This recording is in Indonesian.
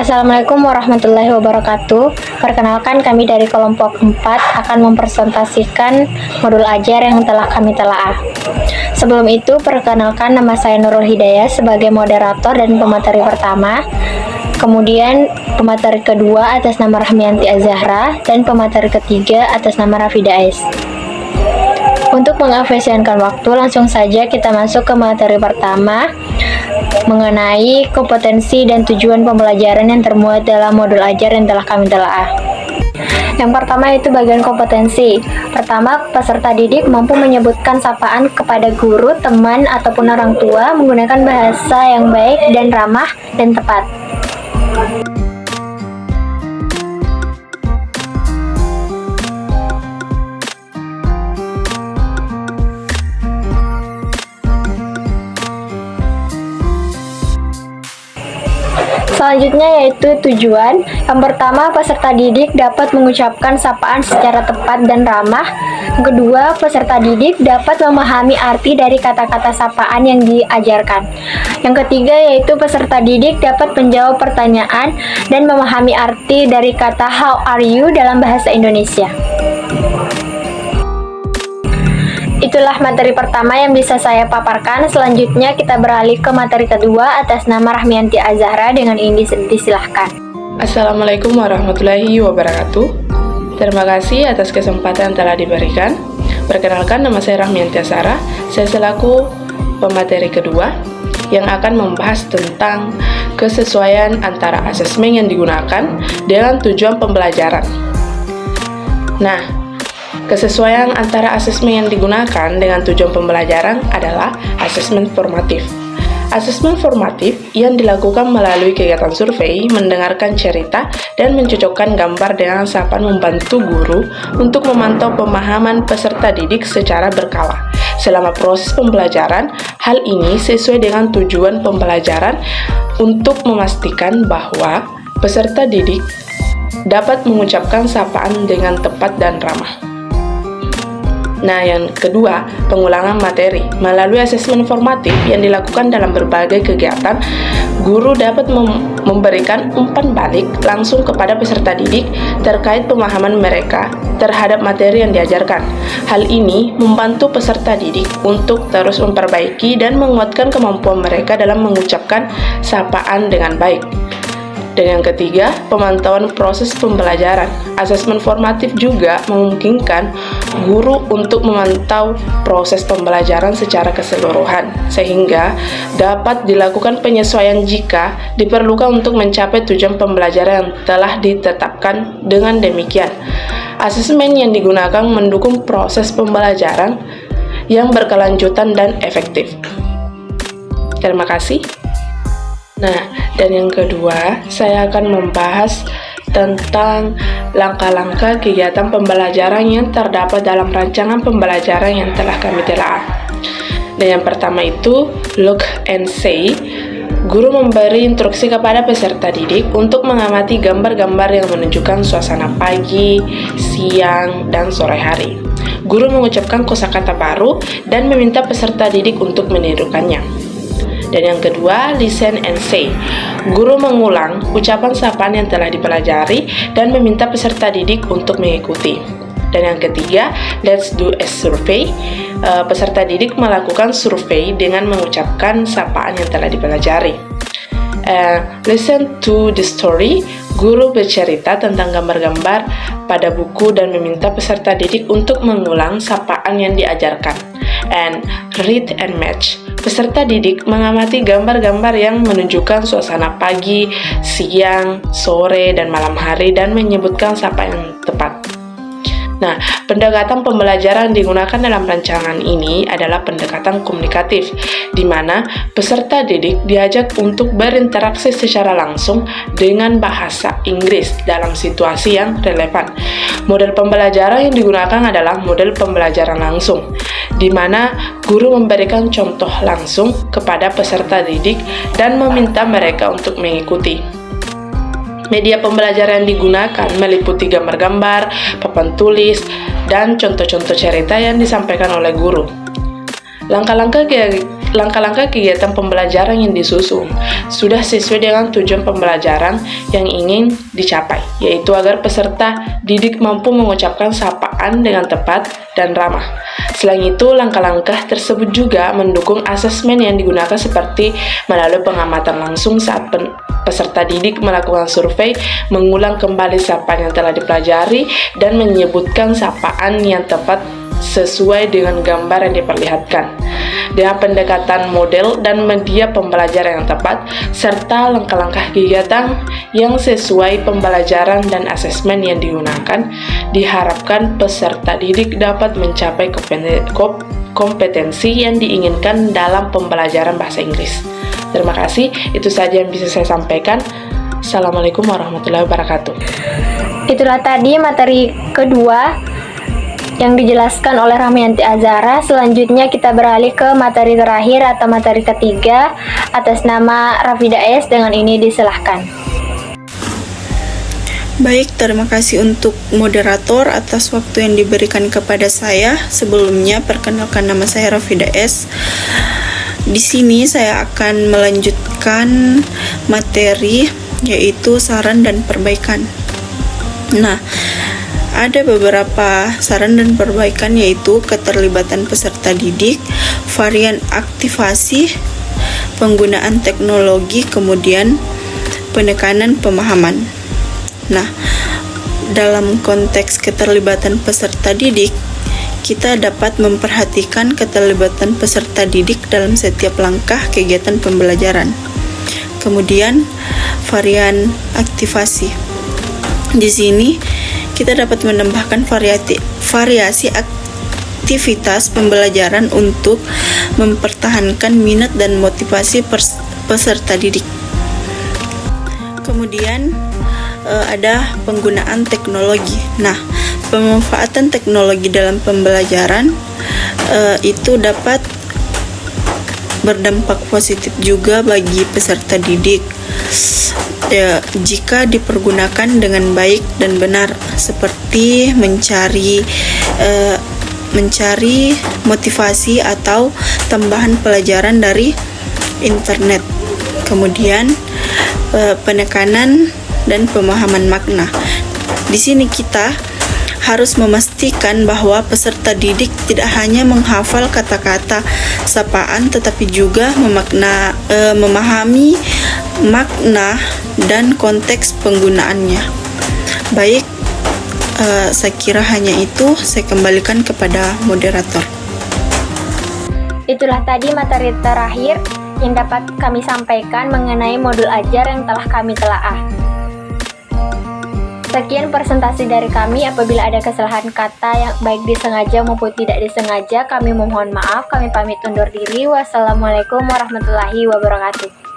Assalamualaikum warahmatullahi wabarakatuh. Perkenalkan, kami dari kelompok 4 akan mempresentasikan modul ajar yang telah kami telaah. Sebelum itu, perkenalkan, nama saya Nurul Hidayah sebagai moderator dan pemateri pertama. Kemudian pemateri kedua atas nama Rahmianti Azahra dan pemateri ketiga atas nama Rafida Ais. Untuk mengefisienkan waktu, langsung saja kita masuk ke materi pertama mengenai kompetensi dan tujuan pembelajaran yang termuat dalam modul ajar yang telah kami telaah. Yang pertama yaitu bagian kompetensi. Pertama, peserta didik mampu menyebutkan sapaan kepada guru, teman, ataupun orang tua menggunakan bahasa yang baik dan ramah dan tepat. Selanjutnya yaitu tujuan. Yang pertama, peserta didik dapat mengucapkan sapaan secara tepat dan ramah. Yang kedua, peserta didik dapat memahami arti dari kata-kata sapaan yang diajarkan. Yang ketiga yaitu peserta didik dapat menjawab pertanyaan dan memahami arti dari kata how are you dalam bahasa Indonesia. Itulah materi pertama yang bisa saya paparkan. Selanjutnya kita beralih ke materi kedua atas nama Rahmianti Azahra. Dengan ini disilahkan. Assalamualaikum warahmatullahi wabarakatuh. Terima kasih atas kesempatan yang telah diberikan. Perkenalkan, nama saya Rahmianti Azahra. Saya selaku pemateri kedua yang akan membahas tentang kesesuaian antara asesmen yang digunakan dengan tujuan pembelajaran. Nah, kesesuaian antara asesmen yang digunakan dengan tujuan pembelajaran adalah asesmen formatif. Asesmen formatif yang dilakukan melalui kegiatan survei, mendengarkan cerita, dan mencocokkan gambar dengan sapaan membantu guru untuk memantau pemahaman peserta didik secara berkala. Selama proses pembelajaran, hal ini sesuai dengan tujuan pembelajaran untuk memastikan bahwa peserta didik dapat mengucapkan sapaan dengan tepat dan ramah. Nah, yang kedua, pengulangan materi. Melalui asesmen formatif yang dilakukan dalam berbagai kegiatan, guru dapat memberikan umpan balik langsung kepada peserta didik terkait pemahaman mereka terhadap materi yang diajarkan. Hal ini membantu peserta didik untuk terus memperbaiki dan menguatkan kemampuan mereka dalam mengucapkan sapaan dengan baik. Dan yang ketiga, pemantauan proses pembelajaran. Asesmen formatif juga memungkinkan guru untuk memantau proses pembelajaran secara keseluruhan, sehingga dapat dilakukan penyesuaian jika diperlukan untuk mencapai tujuan pembelajaran yang telah ditetapkan. Dengan demikian, asesmen yang digunakan mendukung proses pembelajaran yang berkelanjutan dan efektif. Terima kasih. Nah, dan yang kedua, saya akan membahas tentang langkah-langkah kegiatan pembelajaran yang terdapat dalam rancangan pembelajaran yang telah kami telaah. Dan yang pertama itu, look and say. Guru memberi instruksi kepada peserta didik untuk mengamati gambar-gambar yang menunjukkan suasana pagi, siang, dan sore hari. Guru mengucapkan kosakata baru dan meminta peserta didik untuk menirukannya. Dan yang kedua, listen and say. Guru mengulang ucapan sapaan yang telah dipelajari dan meminta peserta didik untuk mengikuti. Dan yang ketiga, let's do a survey. Peserta didik melakukan survei dengan mengucapkan sapaan yang telah dipelajari. Listen to the story. Guru bercerita tentang gambar-gambar pada buku dan meminta peserta didik untuk mengulang sapaan yang diajarkan. And read and match. Peserta didik mengamati gambar-gambar yang menunjukkan suasana pagi, siang, sore, dan malam hari dan menyebutkan sapaan yang tepat. Nah, pendekatan pembelajaran yang digunakan dalam rancangan ini adalah pendekatan komunikatif, di mana peserta didik diajak untuk berinteraksi secara langsung dengan bahasa Inggris dalam situasi yang relevan. Model pembelajaran yang digunakan adalah model pembelajaran langsung, di mana guru memberikan contoh langsung kepada peserta didik dan meminta mereka untuk mengikuti. Media pembelajaran yang digunakan meliputi gambar-gambar, papan tulis, dan contoh-contoh cerita yang disampaikan oleh guru. Langkah-langkah langkah-langkah kegiatan pembelajaran yang disusun sudah sesuai dengan tujuan pembelajaran yang ingin dicapai, yaitu agar peserta didik mampu mengucapkan sapaan dengan tepat dan ramah. Selain itu, langkah-langkah tersebut juga mendukung asesmen yang digunakan seperti melalui pengamatan langsung saat peserta didik melakukan survei, mengulang kembali sapaan yang telah dipelajari, dan menyebutkan sapaan yang tepat sesuai dengan gambar yang diperlihatkan. Dengan pendekatan model dan media pembelajaran yang tepat, serta langkah-langkah kegiatan yang sesuai pembelajaran dan asesmen yang digunakan, diharapkan peserta didik dapat mencapai kompetensi yang diinginkan dalam pembelajaran bahasa Inggris. Terima kasih, itu saja yang bisa saya sampaikan. Assalamualaikum warahmatullahi wabarakatuh. Itulah tadi materi kedua yang dijelaskan oleh Rahmianti Azhara. Selanjutnya kita beralih ke materi terakhir atau materi ketiga atas nama Rafida S. Dengan ini disilahkan. Baik, terima kasih untuk moderator atas waktu yang diberikan kepada saya. Sebelumnya, perkenalkan nama saya Rafida S. Di sini saya akan melanjutkan materi yaitu saran dan perbaikan. Nah, ada beberapa saran dan perbaikan yaitu keterlibatan peserta didik, varian aktivasi, penggunaan teknologi, kemudian penekanan pemahaman. Nah, dalam konteks keterlibatan peserta didik, kita dapat memperhatikan keterlibatan peserta didik dalam setiap langkah kegiatan pembelajaran. Kemudian, varian aktivasi. Di sini kita dapat menambahkan variasi aktivitas pembelajaran untuk mempertahankan minat dan motivasi peserta didik. Kemudian ada penggunaan teknologi. Nah, pemanfaatan teknologi dalam pembelajaran itu dapat berdampak positif juga bagi peserta didik jika dipergunakan dengan baik dan benar, seperti mencari motivasi atau tambahan pelajaran dari internet. Kemudian penekanan dan pemahaman makna. Di sini kita harus memastikan bahwa peserta didik tidak hanya menghafal kata-kata sapaan, tetapi juga memahami makna dan konteks penggunaannya. Baik, saya kira hanya itu. Saya kembalikan kepada moderator. Itulah tadi materi terakhir yang dapat kami sampaikan mengenai modul ajar yang telah kami telaah. Sekian presentasi dari kami. Apabila ada kesalahan kata yang baik disengaja maupun tidak disengaja, kami memohon maaf. Kami pamit undur diri. Wassalamualaikum warahmatullahi wabarakatuh.